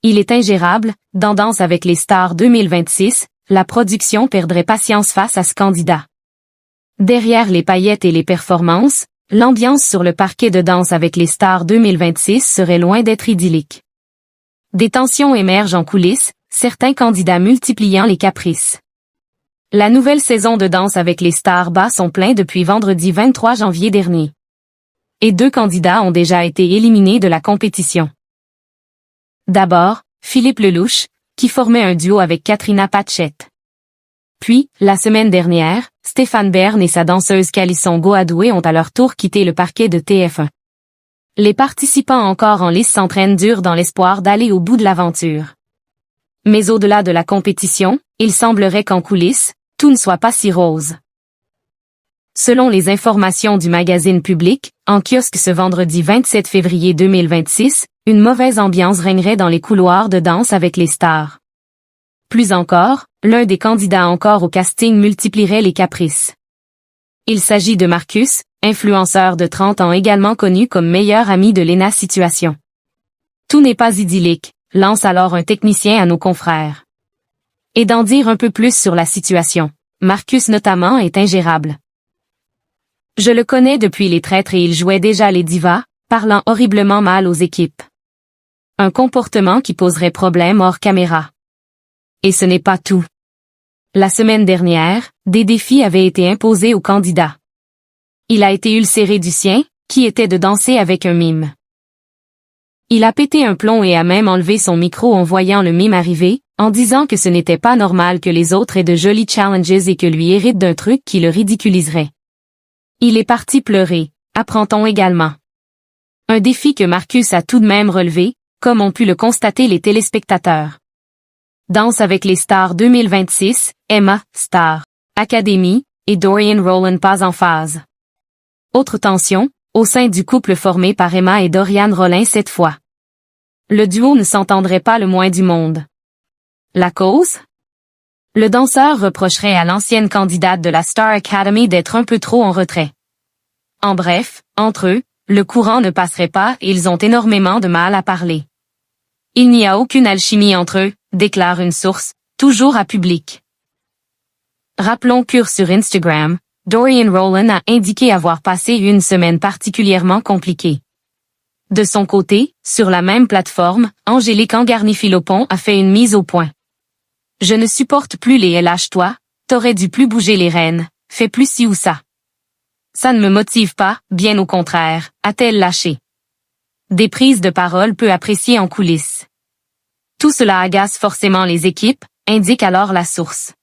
Il est ingérable, dans Danse avec les stars 2026, la production perdrait patience face à ce candidat. Derrière les paillettes et les performances, l'ambiance sur le parquet de Danse avec les stars 2026 serait loin d'être idyllique. Des tensions émergent en coulisses, certains candidats multipliant les caprices. La nouvelle saison de Danse avec les stars bat son plein depuis vendredi 23 janvier dernier. Et 2 candidats ont déjà été éliminés de la compétition. D'abord, Philippe Lelouch, qui formait un duo avec Katrina Patchett. Puis, la semaine dernière, Stéphane Bern et sa danseuse Calisson Goadoué ont à leur tour quitté le parquet de TF1. Les participants encore en lice s'entraînent dur dans l'espoir d'aller au bout de l'aventure. Mais au-delà de la compétition, il semblerait qu'en coulisses, tout ne soit pas si rose. Selon les informations du magazine Public, en kiosque ce vendredi 27 février 2026, une mauvaise ambiance régnerait dans les couloirs de Danse avec les stars. Plus encore, l'un des candidats encore au casting multiplierait les caprices. Il s'agit de Marcus, influenceur de 30 ans également connu comme meilleur ami de Léna Situation. Tout n'est pas idyllique, lance alors un technicien à nos confrères. Et d'en dire un peu plus sur la situation, Marcus notamment est ingérable. Je le connais depuis Les Traîtres et il jouait déjà les divas, parlant horriblement mal aux équipes. Un comportement qui poserait problème hors caméra. Et ce n'est pas tout. La semaine dernière, des défis avaient été imposés aux candidats. Il a été ulcéré du sien, qui était de danser avec un mime. Il a pété un plomb et a même enlevé son micro en voyant le mime arriver, en disant que ce n'était pas normal que les autres aient de jolis challenges et que lui hérite d'un truc qui le ridiculiserait. Il est parti pleurer, apprend-on également. Un défi que Marcus a tout de même relevé, comme ont pu le constater les téléspectateurs. Danse avec les stars 2026, Emma, Star Academy, et Dorian Rowland pas en phase. Autre tension, au sein du couple formé par Emma et Dorian Rollin cette fois. Le duo ne s'entendrait pas le moins du monde. La cause? Le danseur reprocherait à l'ancienne candidate de la Star Academy d'être un peu trop en retrait. En bref, entre eux, le courant ne passerait pas et ils ont énormément de mal à parler. Il n'y a aucune alchimie entre eux, déclare une source, toujours à Public. Rappelons que sur Instagram, Dorian Rowland a indiqué avoir passé une semaine particulièrement compliquée. De son côté, sur la même plateforme, Angélique Angarny-Philopon a fait une mise au point. Je ne supporte plus les lâche-toi, t'aurais dû plus bouger les rênes, fais plus ci ou ça. Ça ne me motive pas, bien au contraire, a-t-elle lâché. Des prises de parole peu appréciées en coulisses. Tout cela agace forcément les équipes, indique alors la source.